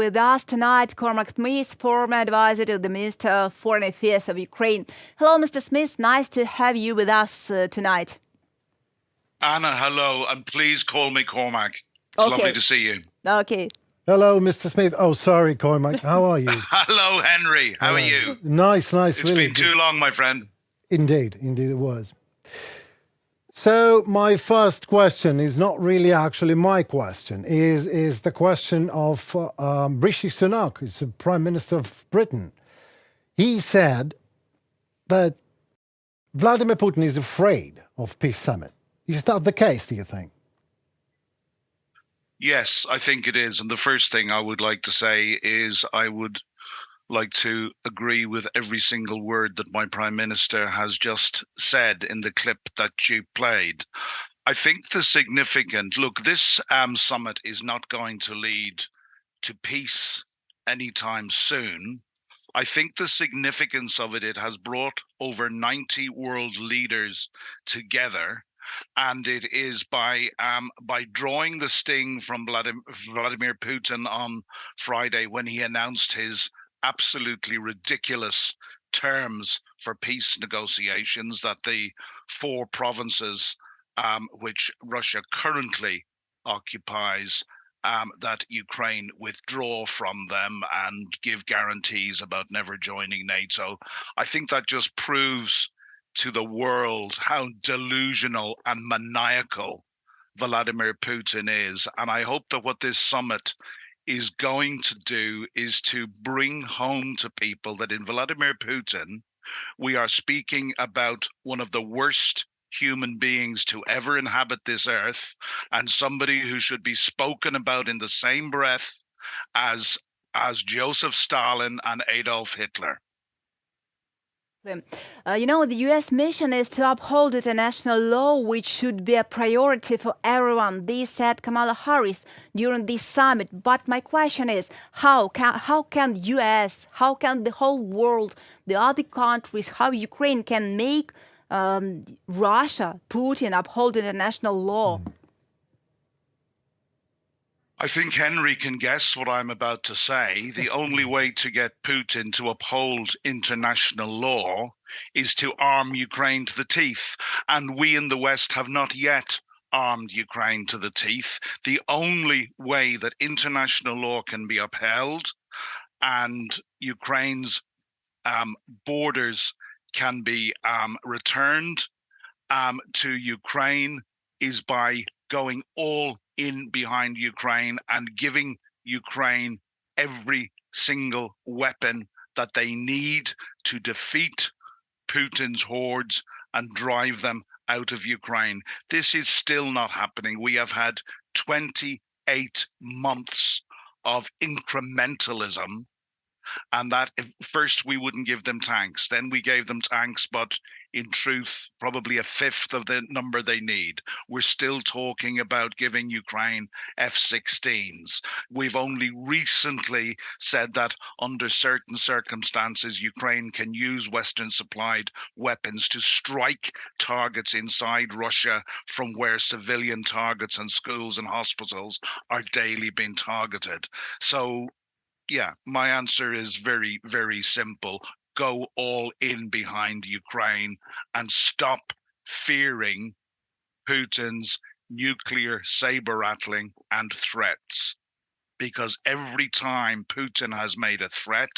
With us tonight, Cormac Smith, former advisor to the Minister of Foreign Affairs of Ukraine. Hello, Mr. Smith. Nice to have you with us tonight. Anna, hello, and please call me Cormac. It's lovely to see you. Okay. Hello, Mr. Smith. Oh, sorry, Cormac. How are you? Hello, Henry. How are you? Nice. It's really been too long, my friend. Indeed it was. So my first question is not really actually my question, is the question of Rishi Sunak, who's the Prime Minister of Britain. He said that Vladimir Putin is afraid of peace summit. Is that the case, do you think? Yes, I think it is. And the first thing I would like to say is I would like to agree with every single word that my Prime Minister has just said in the clip that you played. I think this summit is not going to lead to peace anytime soon. I think the significance of it has brought over 90 world leaders together. And it is by drawing the sting from Vladimir Putin on Friday when he announced his absolutely ridiculous terms for peace negotiations, that the 4 provinces which Russia currently occupies, that Ukraine withdraw from them and give guarantees about never joining NATO. I think that just proves to the world how delusional and maniacal Vladimir Putin is. And I hope that what this summit is going to do is to bring home to people that in Vladimir Putin, we are speaking about one of the worst human beings to ever inhabit this earth, and somebody who should be spoken about in the same breath as Joseph Stalin and Adolf Hitler. The U.S. mission is to uphold international law, which should be a priority for everyone. This said Kamala Harris during this summit. But my question is, how can the U.S., how can the whole world, the other countries, how Ukraine can make Russia, Putin, uphold international law? I think Henry can guess what I'm about to say. The only way to get Putin to uphold international law is to arm Ukraine to the teeth. And we in the West have not yet armed Ukraine to the teeth. The only way that international law can be upheld and Ukraine's borders can be returned to Ukraine is by going all in behind Ukraine and giving Ukraine every single weapon that they need to defeat Putin's hordes and drive them out of Ukraine. This is still not happening. We have had 28 months of incrementalism, and that first we wouldn't give them tanks, then we gave them tanks, but in truth, probably a fifth of the number they need. We're still talking about giving Ukraine F-16s. We've only recently said that under certain circumstances, Ukraine can use Western supplied weapons to strike targets inside Russia from where civilian targets and schools and hospitals are daily being targeted. So yeah, my answer is very, very simple. Go all in behind Ukraine and stop fearing Putin's nuclear saber rattling and threats. Because every time Putin has made a threat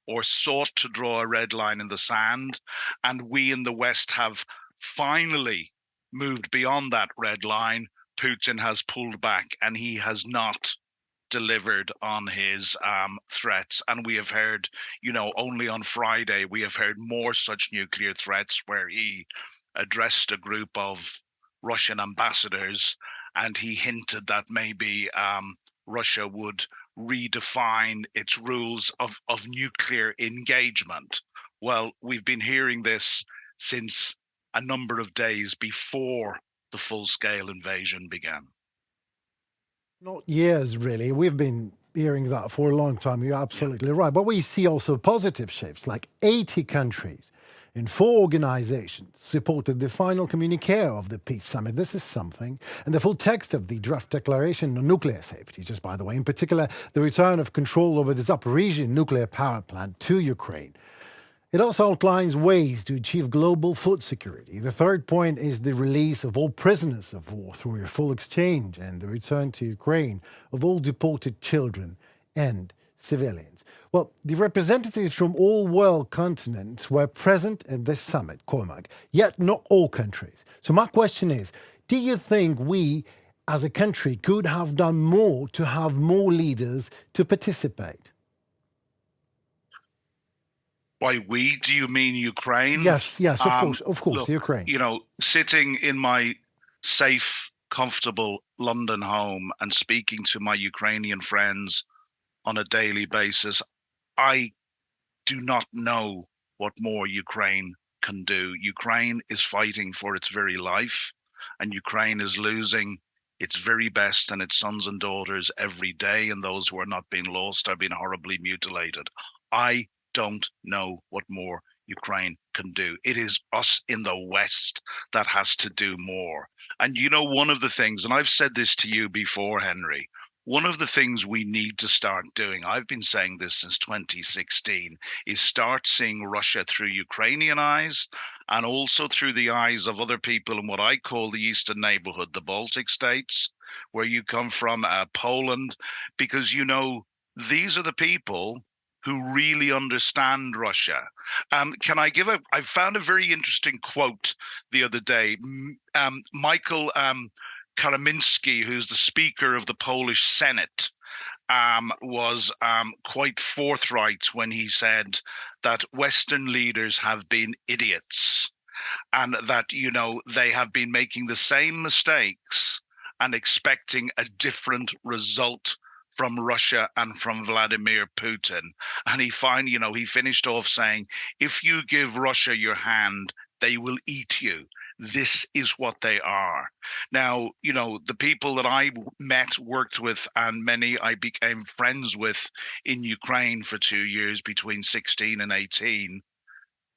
or sought to draw a red line in the sand, and we in the West have finally moved beyond that red line, Putin has pulled back and he has not delivered on his threats. And we have heard, only on Friday, we have heard more such nuclear threats where he addressed a group of Russian ambassadors and he hinted that maybe Russia would redefine its rules of nuclear engagement. Well, we've been hearing this since a number of days before the full-scale invasion began. Not years, really. We've been hearing that for a long time. You're absolutely right. But we see also positive shifts, like 80 countries and 4 organizations supported the final communique of the peace summit. This is something. And the full text of the draft declaration on nuclear safety, just by the way, in particular, the return of control over the Zaporizhzhia nuclear power plant to Ukraine. It also outlines ways to achieve global food security. The third point is the release of all prisoners of war through a full exchange and the return to Ukraine of all deported children and civilians. Well, the representatives from all world continents were present at this summit, Cormac, yet not all countries. So my question is, do you think we as a country could have done more to have more leaders to participate? By we, do you mean Ukraine? Yes, of course, Look, Ukraine. you know, sitting in my safe, comfortable London home and speaking to my Ukrainian friends on a daily basis, I do not know what more Ukraine can do. Ukraine is fighting for its very life, and Ukraine is losing its very best and its sons and daughters every day, and those who are not being lost are being horribly mutilated. I don't know what more Ukraine can do. It is us in the West that has to do more. And you know, one of the things, and I've said this to you before, Henry, one of the things we need to start doing, I've been saying this since 2016, is start seeing Russia through Ukrainian eyes and also through the eyes of other people in what I call the Eastern neighborhood, the Baltic states, where you come from, Poland, because, you know, these are the people who really understand Russia. Can I give I found a very interesting quote the other day. Michael Karaminski, who's the Speaker of the Polish Senate, was quite forthright when he said that Western leaders have been idiots and that, you know, they have been making the same mistakes and expecting a different result from Russia and from Vladimir Putin. And he finished off saying, if you give Russia your hand, they will eat you. This is what they are. Now, you know, the people that I met, worked with, and many I became friends with in Ukraine for 2 years between 16 and 18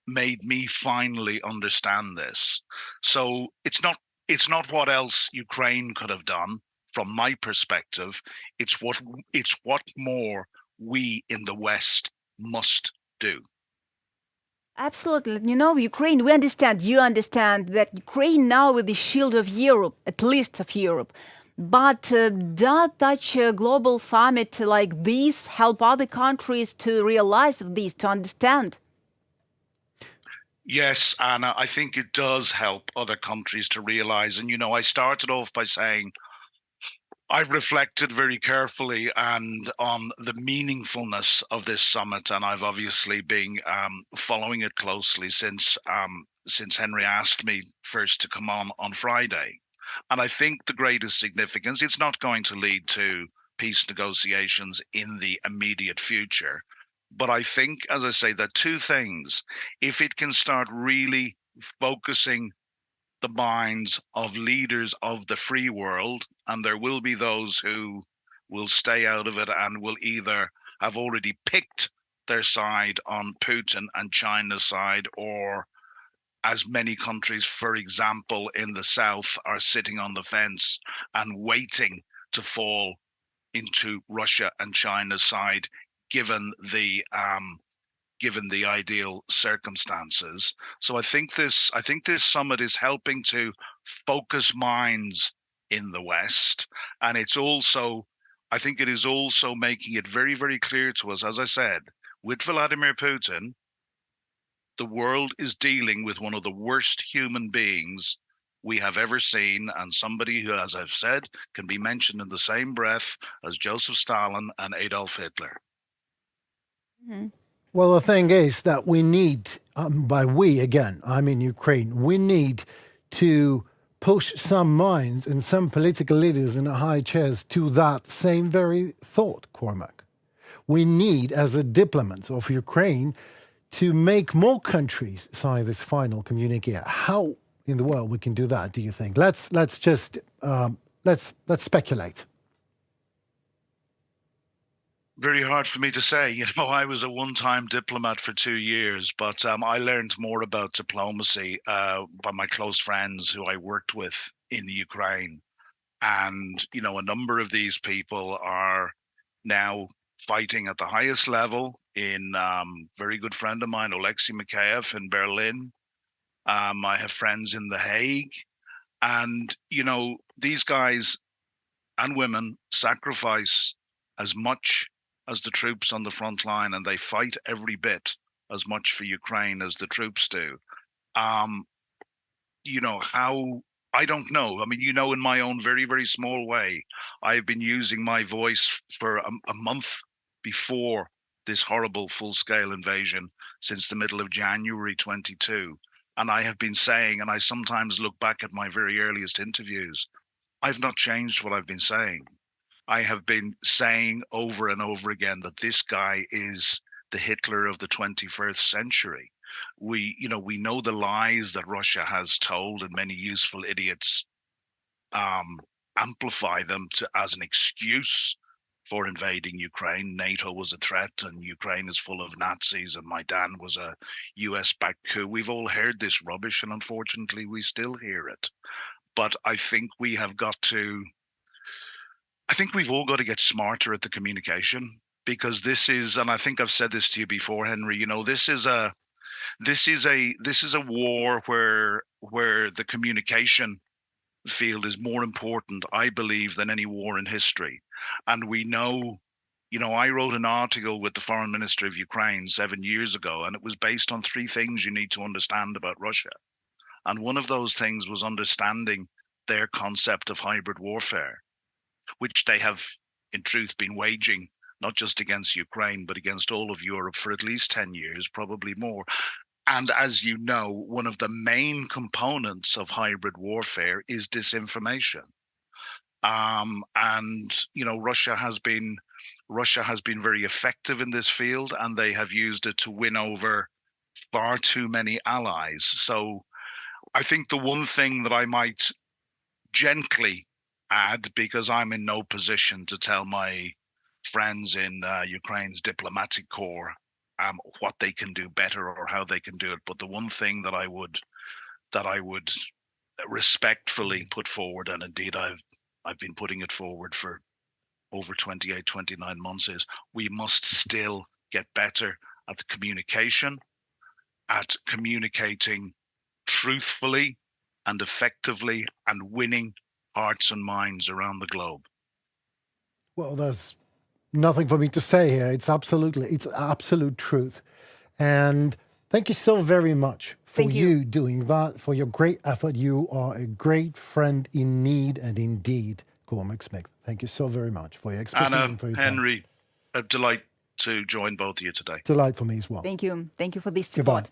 made me finally understand this. So it's not what else Ukraine could have done. From my perspective, it's what more we in the West must do. Absolutely. You know, Ukraine, you understand that Ukraine now is the shield of Europe, at least of Europe. But does such a global summit like this help other countries to realize this, to understand? Yes, Anna, I think it does help other countries to realize. And, you know, I started off by saying, I reflected very carefully and on the meaningfulness of this summit, and I've obviously been following it closely since Henry asked me first to come on Friday. And I think the greatest significance, it's not going to lead to peace negotiations in the immediate future, but I think, as I say, that two things, if it can start really focusing the minds of leaders of the free world, and there will be those who will stay out of it and will either have already picked their side on Putin and China's side, or as many countries, for example, in the South, are sitting on the fence and waiting to fall into Russia and China's side, given the ideal circumstances. So I think this summit is helping to focus minds in the West, and I think it is also making it very, very clear to us, as I said, with Vladimir Putin, the world is dealing with one of the worst human beings we have ever seen, and somebody who, as I've said, can be mentioned in the same breath as Joseph Stalin and Adolf Hitler. Mm-hmm. Well, the thing is that we need, by we again, I mean Ukraine, we need to push some minds and some political leaders in high chairs to that same very thought, Cormac. We need, as a diplomat of Ukraine, to make more countries sign this final communique. How in the world we can do that, do you think? Let's speculate. Very hard for me to say. You know, I was a one-time diplomat for 2 years, but I learned more about diplomacy by my close friends who I worked with in the Ukraine. And, you know, a number of these people are now fighting at the highest level in very good friend of mine, Alexei Mikheyev in Berlin. I have friends in The Hague. And, you know, these guys and women sacrifice as much as the troops on the front line, and they fight every bit as much for Ukraine as the troops do. You know, how, I don't know. I mean, you know, in my own very, very small way, I've been using my voice for a month before this horrible full-scale invasion since the middle of January 22. And I have been saying, and I sometimes look back at my very earliest interviews, I've not changed what I've been saying. I have been saying over and over again that this guy is the Hitler of the 21st century. We know the lies that Russia has told, and many useful idiots amplify them as an excuse for invading Ukraine. NATO was a threat, and Ukraine is full of Nazis, and Maidan was a US-backed coup. We've all heard this rubbish, and unfortunately, we still hear it. But I think we've all got to get smarter at the communication, because this is, and I think I've said this to you before, Henry, you know, this is a war where the communication field is more important, I believe, than any war in history. And we know, you know, I wrote an article with the foreign minister of Ukraine 7 years ago, and it was based on 3 things you need to understand about Russia. And one of those things was understanding their concept of hybrid warfare, which they have, in truth, been waging not just against Ukraine, but against all of Europe for at least 10 years, probably more. And as you know, one of the main components of hybrid warfare is disinformation. And, you know, Russia has been very effective in this field, and they have used it to win over far too many allies. So I think the one thing that I might gently add, because I'm in no position to tell my friends in Ukraine's diplomatic corps what they can do better or how they can do it, but the one thing that I would respectfully put forward, and indeed I've been putting it forward for over 28, 29 months, is we must still get better at the communication, at communicating truthfully and effectively, and winning hearts and minds around the globe. Well, there's nothing for me to say here. It's absolute truth. And thank you so very much for Thank you. you doing that, for your great effort. You are a great friend in need and indeed, Cormac Smith. Thank you so very much for your expertise and for your time. Henry, a delight to join both of you today. Delight for me as well. Thank you. Thank you for this Goodbye. support.